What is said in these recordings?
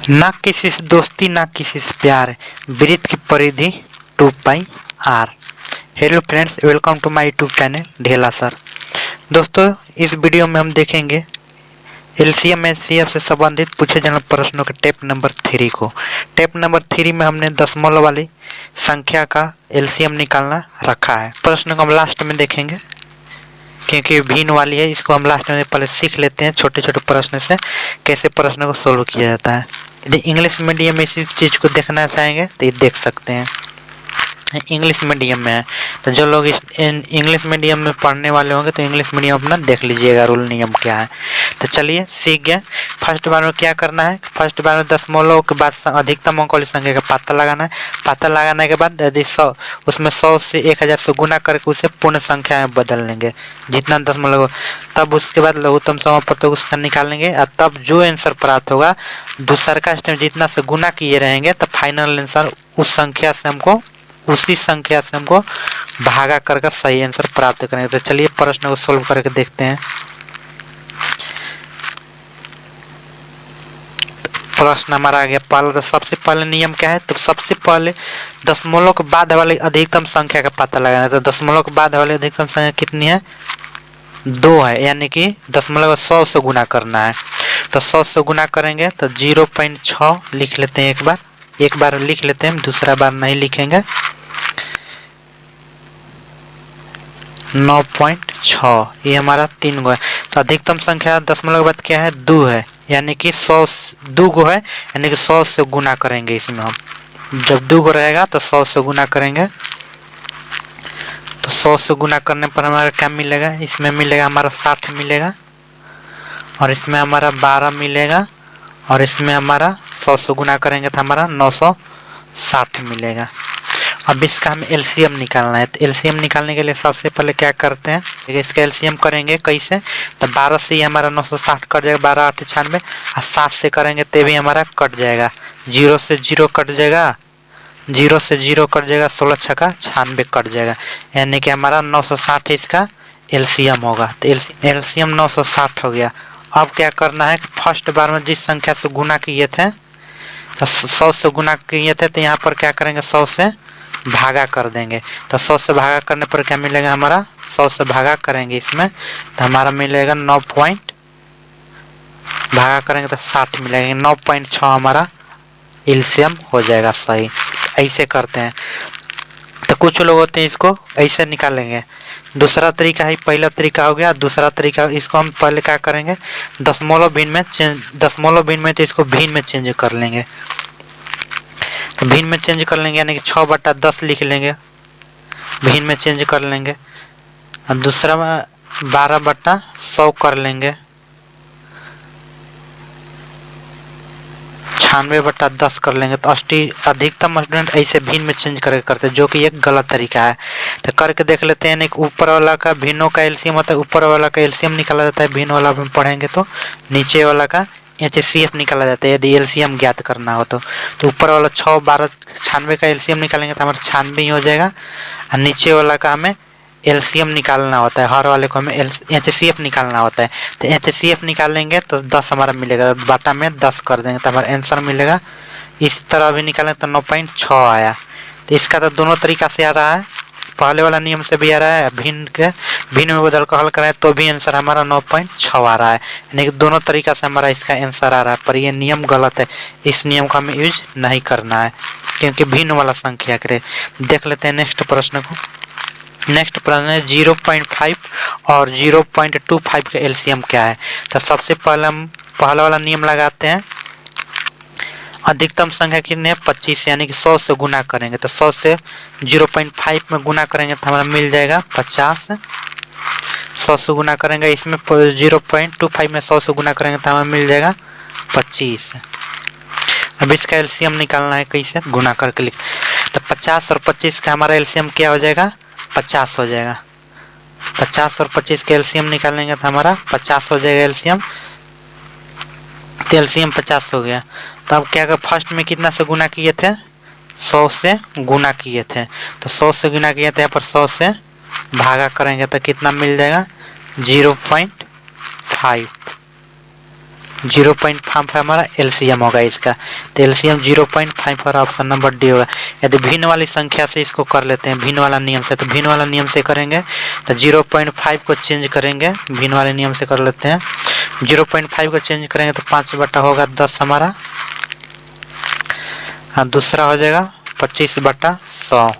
ना किसी से दोस्ती ना किसी से प्यार, वृत्त की परिधि 2πr। Hello friends, welcome to my YouTube channel Dhela sir. दोस्तों, इस वीडियो में हम देखेंगे एलसीएम एचसीएफ से संबंधित पूछे जाने प्रश्नों के टेप नंबर 3 को। टेप नंबर 3 में हमने दशमलव वाली संख्या का एलसीएम निकालना रखा है। प्रश्न को हम लास्ट में देखेंगे क्योंकि भिन्न वाली है, इसको हम लास्ट में पहले सीख लेते हैं छोटे छोटे प्रश्न से कैसे प्रश्न को सोल्व किया जाता है। यदि इंग्लिश मीडियम में इसी चीज़ को देखना चाहेंगे तो ये देख सकते हैं। इंग्लिश मीडियम में है तो जो लोग इंग्लिश मीडियम में पढ़ने वाले होंगे तो इंग्लिश मीडियम अपना देख लीजिएगा रूल नियम क्या है। तो चलिए सीख गए। फर्स्ट बार में क्या करना है, फर्स्ट बार में दशमलव के बाद अधिकतम अंक वाली संख्या का पता लगाना है। पता लगाने के बाद यदि 100 उसमें 100 से 1000 से गुना करके उसे पूर्ण संख्या में बदल लेंगे जितना दशमलव, तब उसके बाद लघुत्तम समापन उसका निकालेंगे और तब जो आंसर प्राप्त होगा दूसरा का स्टेप जितना से गुना किए रहेंगे तो फाइनल आंसर उस संख्या से हमको उसी संख्या से हमको भागा कर सही आंसर प्राप्त करेंगे। तो चलिए प्रश्न को सोल्व करके देखते हैं। प्रश्न हमारा आ गया पहला। तो सबसे पहले नियम क्या है, तो सबसे पहले दशमलव के बाद वाली अधिकतम संख्या का पता लगाना है। तो दशमलव के बाद वाली अधिकतम संख्या कितनी है, 2 है, यानी कि दशमलव 100 से गुना करना है। तो 100 से गुना करेंगे तो 0.6 लिख लेते हैं। एक बार लिख लेते हैं, दूसरा बार नहीं लिखेंगे। 9.6 ये हमारा 3 गो है। तो अधिकतम संख्या दशमलव के बाद क्या है, 2 है, यानी कि 100 2 गो है, यानी कि 100 से गुना करेंगे। इसमें हम जब 2 गो रहेगा तो 100 से गुना करेंगे। तो 100 से गुना करने पर हमारा क्या मिलेगा, इसमें मिलेगा हमारा 60 मिलेगा, और इसमें हमारा 12 मिलेगा, और इसमें हमारा 100 से गुना करेंगे तो हमारा 960 मिलेगा। अब इसका हमें एलसीएम निकालना है। तो एलसीएम निकालने के लिए सबसे पहले क्या करते हैं, इसका एलसीएम करेंगे कैसे, तो 12 से ही हमारा 960 कट जाएगा, 12 8 96, और 60 से करेंगे तो भी हमारा कट जाएगा, 0 से 0 कट जाएगा, 0 से 0 कट जाएगा, 16 छक्का 96 कट जाएगा, यानी कि हमारा 960 इसका एलसीएम होगा। तो एलसीएम 960 हो गया। अब क्या करना है, फर्स्ट बार में जिस संख्या से गुना किए थे तो 100 से गुना किए थे, तो यहाँ पर क्या करेंगे, 100 से भागा कर देंगे। तो 100 से भागा करने पर क्या मिलेगा, हमारा 100 से भागा करेंगे इसमें तो हमारा मिलेगा 9 पॉइंट, भागा करेंगे तो 60 मिलेगा, 9.6 हमारा एलसीएम हो जाएगा सही। ऐसे करते हैं। तो कुछ लोग होते हैं इसको ऐसे निकालेंगे। दूसरा तरीका है, पहला तरीका हो गया। दूसरा तरीका, इसको हम पहले क्या करेंगे, दशमलव भिन्न में तो इसको भिन्न में चेंज कर लेंगे। तो भिन्न में चेंज कर लेंगे यानी कि 6/10 लिख लेंगे, भिन्न में चेंज कर लेंगे। और दूसरा 12/100 कर लेंगे, 96/10 कर लेंगे। तो अधिकतम स्टूडेंट ऐसे भिन्न में चेंज करके करते हैं, जो कि एक गलत तरीका है। तो करके देख लेते हैं। एक ऊपर वाला का भिन्नों का एलसीएम होता है, ऊपर वाला का एलसीएम निकाला जाता है, भिन्न वाला में पढ़ेंगे तो नीचे वाला का एचसीएफ निकाला जाता है यदि एलसीएम ज्ञात करना हो। तो ऊपर वाला 6 12 96 का एलसीएम निकालेंगे तो हमारा 96 ही हो जाएगा, और नीचे वाला का हमें एलसीएम निकालना होता है, हर वाले को हमें एचसीएफ निकालना होता है। तो एचसीएफ निकालेंगे तो 10 हमारा मिलेगा, बाटा में 10 कर देंगे तो हमारा आंसर मिलेगा। इस तरह भी निकालें तो 9.6 आया। तो इसका तो दोनों तरीका से आ रहा है, पहले वाला नियम से भी आ रहा है, भिन्न में बदल कर हल कराए तो भी आंसर हमारा 9.6 आ रहा है, यानी कि दोनों तरीका से हमारा इसका आंसर आ रहा है। पर ये नियम गलत है, इस नियम को हमें यूज नहीं करना है क्योंकि भिन्न वाला संख्या करे। देख लेते हैं नेक्स्ट प्रश्न को। नेक्स्ट प्रश्न है 0.5 और 0.25 का एलसीएम क्या है। तो सबसे पहले हम पहला वाला नियम लगाते हैं। अधिकतम संख्या कितनी है, 25, यानी कि 100 से गुना करेंगे। तो 100 से 0.5 में गुना करेंगे तो हमारा मिल जाएगा 50। 100 से गुना करेंगे, इसमें 0.25 में 100 से गुना करेंगे तो हमें मिल जाएगा 25। अब इसका एलसीएम निकालना है, कैसे गुना करके लिख। तो 50 और 25 का हमारा एलसीएम क्या हो जाएगा, 50 हो जाएगा। 50 और 25 का एलसीएम निकालेंगे तो हमारा 50 हो जाएगा एलसीएम। तो एलसीएम 50 हो गया। तो अब क्या कर, फर्स्ट में कितना से गुना किए थे, 100 से गुना किए थे। तो 100 से गुना किए थे, यहाँ पर 100 से भागा करेंगे तो कितना मिल जाएगा, 0.5। 0.5 हमारा एलसीएम होगा इसका। तो एलसीएम 0.5 और ऑप्शन नंबर डी होगा। यदि भिन्न वाली संख्या से इसको कर लेते हैं भिन्न वाला नियम से, तो भिन्न वाला नियम से करेंगे तो 0.5 को चेंज करेंगे, भिन्न वाले नियम से कर लेते हैं। 0.5 को चेंज करेंगे तो 5 बटा होगा 10 हमारा, हाँ दूसरा हो जाएगा 25/100।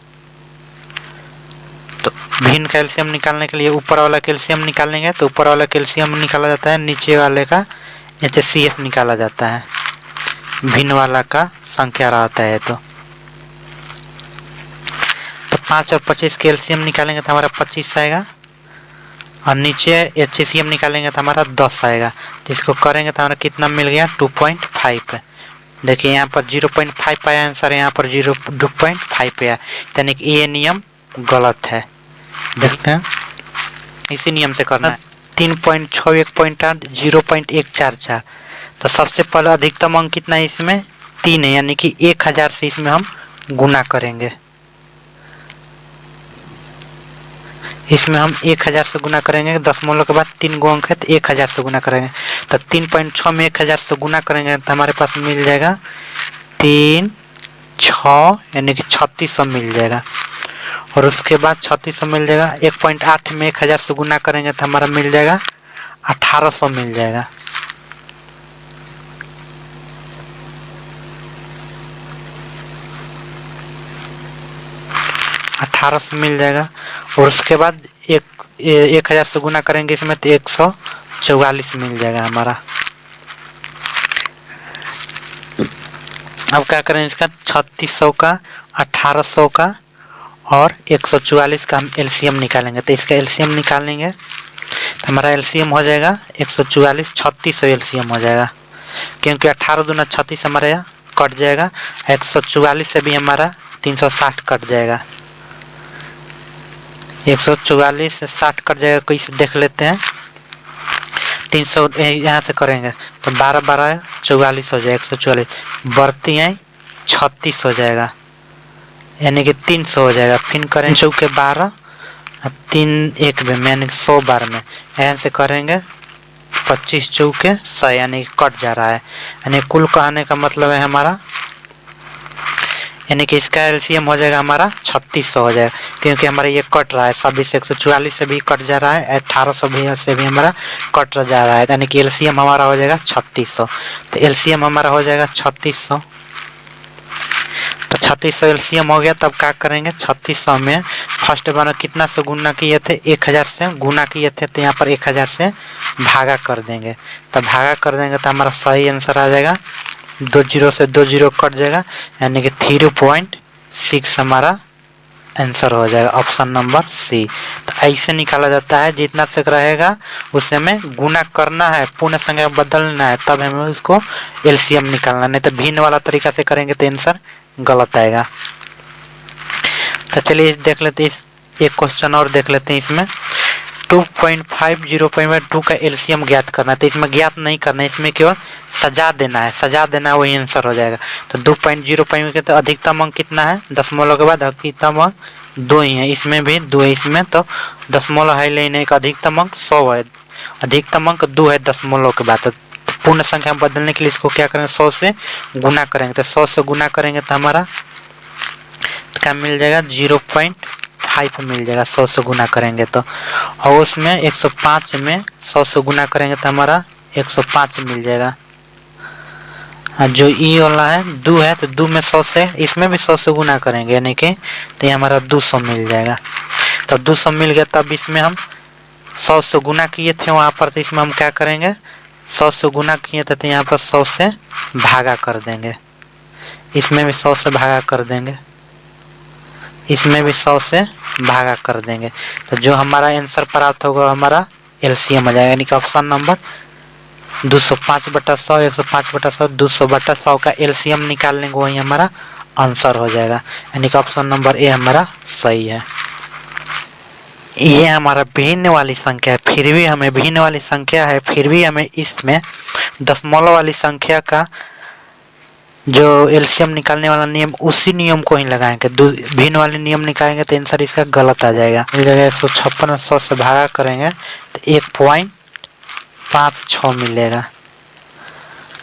तो भिन्न का एलसीएम निकालने के लिए ऊपर वाला कैल्शियम निकालेंगे, तो ऊपर वाला कैल्शियम निकाला जाता है, नीचे वाले का HCF निकाला जाता है, भिन्न वाला का संख्या रहता है। तो 5 और 25 कैल्शियम निकालेंगे तो हमारा 25 आएगा, और नीचे HCF निकालेंगे तो हमारा 10 आएगा। तो इसको करेंगे तो हमारा कितना मिल गया 2.5। देखिए यहाँ पर 0.5 आया आंसर, यहाँ पर 2.5 आया, यानी कि ये नियम गलत है। देखते हैं इसी नियम से करना है। 3.61.8 0.144। तो सबसे पहले अधिकतम अंक कितना है इसमें 3 है, यानी कि 1000 से इसमें हम गुना करेंगे। इसमें हम 1000 से गुना करेंगे, दशमलव के बाद 3 गो अंक है तो 1000 से गुना करेंगे। तो 3.6 में 1000 से गुना करेंगे तो हमारे पास मिल जाएगा 3 6 यानी कि 3600 मिल जाएगा। और उसके बाद 3600 मिल जाएगा। 1.8 में 1000 से गुना करेंगे तो हमारा मिल जाएगा 1800 मिल जाएगा। मिल जाएगा। और उसके बाद 1000 से गुना करेंगे इसमें तो 144 मिल जाएगा हमारा। अब क्या करें, इसका 3600 का 1800 का और 144 का हम एलसीएम निकालेंगे। तो इसका एलसीएम निकालेंगे तो हमारा एलसीएम हो जाएगा 144, 3600 एलसीएम हो जाएगा, क्योंकि 18 दूना 36 हमारा यहाँ कट जाएगा। 144 से भी हमारा 360 कट जाएगा, 144 से 60 कट जाएगा। कैसे देख लेते हैं, 300 यहाँ से करेंगे तो 12 12 44 हो जाएगा, 144 बढ़ती है 36 हो जाएगा, यानी कि 300 हो जाएगा। फिर करेंगे चौके 12 3 1 में यानी 100 बार में यहाँ से करेंगे 25 चौके 100 यानी कट जा रहा है, यानी कुल कहने का मतलब है हमारा, यानी कि इसका एलसीएम हो जाएगा हमारा 3600 हो जाएगा, क्योंकि हमारा ये कट रहा है 26 144 से भी कट जा रहा है, 1800 से भी हमारा कट जा रहा है, यानी कि एलसीएम हमारा हो जाएगा 3600। तो एलसीएम हमारा हो जाएगा 3600। तो 3600 एलसीएम हो गया। तब क्या करेंगे, 3600 में फर्स्ट बार कितना से गुना किए थे, 1000 से गुना किए थे, तो यहाँ पर 1000 से भागा कर देंगे। तब भागा कर देंगे तो हमारा सही आंसर आ जाएगा, 2 0 से 2 0 कट जाएगा, यानी कि 3.6 हमारा आंसर हो जाएगा, ऑप्शन नंबर सी। तो ऐसे निकाला जाता है, जितना तक रहेगा उससे हमें गुना करना है, पूर्ण संख्या बदलना है, तब हमें उसको एलसीएम निकालना, नहीं तो भिन्न वाला तरीका से करेंगे तो आंसर गलत आएगा। तो चलिए देख लेते हैं, एक क्वेश्चन और देख लेते हैं। इसमें 2.5 0.2 का एलसीएम ज्ञात करना है, तो इसमें ज्ञात नहीं करना है, इसमें केवल सजा देना है, सजा देना वही आंसर हो जाएगा। तो 2.0 के तो अधिकतम अंक कितना है, दशमलव के बाद अधिकतम अंक 2 ही है, इसमें भी 2 है, इसमें तो दशमलव है लेने का अधिकतम अंक 100 है, अधिकतम अंक 2 है दशमलव के बाद। तो पूर्ण संख्या बदलने के लिए इसको क्या करेंगे, 100 से गुना करेंगे। तो 100 से गुना करेंगे तो हमारा क्या मिल जाएगा, 0.5 मिल जाएगा 100 से गुना करेंगे तो। और उसमें 105 में 100 से गुना करेंगे तो हमारा 105 मिल जाएगा। जो ई वाला है 2 है, तो 2 में 100 से, इसमें भी 100 से गुना करेंगे, यानी कि तो ये हमारा 200 मिल जाएगा। तो 200 मिल गया, तब इसमें हम 100 से गुना किए थे वहाँ पर, तो इसमें हम क्या करेंगे, 100 से गुना किए थे तो यहाँ पर 100 से भागा कर देंगे, इसमें भी 100 से भागा कर देंगे, इसमें भी 100 से भागा कर देंगे। तो जो हमारा आंसर प्राप्त होगा हमारा एलसीएम आ जाएगा, यानी कि ऑप्शन नंबर 205/100 105/100 200/100 का एलसीएम निकालने को वही हमारा आंसर हो जाएगा, यानी कि ऑप्शन नंबर ए हमारा सही है। ये हमारा भिन्न वाली संख्या है, फिर भी हमें भिन्न वाली संख्या है, फिर भी हमें इसमें दशमलव वाली संख्या का जो एलसीएम निकालने वाला नियम, उसी नियम को ही लगाएंगे। भिन्न वाले नियम निकालेंगे तो आंसर इसका गलत आ जाएगा। इस जगह 156 100 से भागा करेंगे तो 1.56 मिलेगा,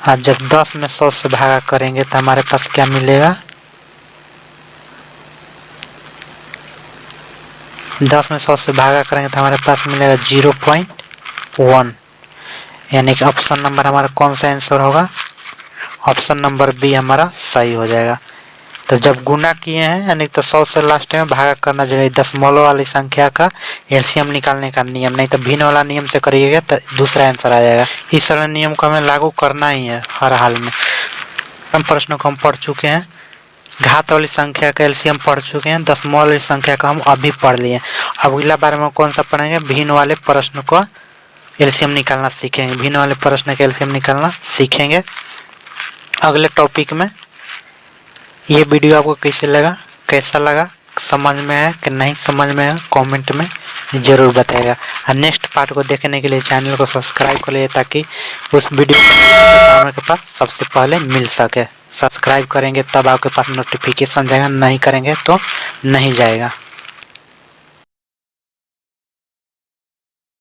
आज जब 10 में 100 से भागा करेंगे तो हमारे पास क्या मिलेगा, 10 में 100 से भागा करेंगे तो हमारे पास मिलेगा 0.1, यानी कि ऑप्शन नंबर हमारा कौन सा आंसर होगा, ऑप्शन नंबर बी हमारा सही हो जाएगा। तो जब गुना किए हैं यानी तो 100 से लास्ट में भागा करना जरूरी, दशमलव वाली संख्या का एलसीएम निकालने का नियम, नहीं तो भिन्न वाला नियम से करिएगा तो दूसरा आंसर आ जाएगा। इस वाले नियम को हमें लागू करना ही है हर हाल में। हम प्रश्नों को हम पढ़ चुके हैं, घात वाली संख्या का एलसीएम पढ़ चुके हैं, दशमलव वाली संख्या का हम अभी पढ़ लिए। अब अगला बार में कौन सा पढ़ेंगे, भिन्न वाले प्रश्न को एलसीएम निकालना सीखेंगे, भिन्न वाले प्रश्न का एलसीएम निकालना सीखेंगे अगले टॉपिक में। ये वीडियो आपको कैसा लगा, समझ में है कि नहीं समझ में है, कमेंट में जरूर बताएगा। और नेक्स्ट पार्ट को देखने के लिए चैनल को सब्सक्राइब कर लिए ताकि उस वीडियो को आपके पास सबसे पहले मिल सके। सब्सक्राइब करेंगे तब आपके पास नोटिफिकेशन जाएगा, नहीं करेंगे तो नहीं जाएगा।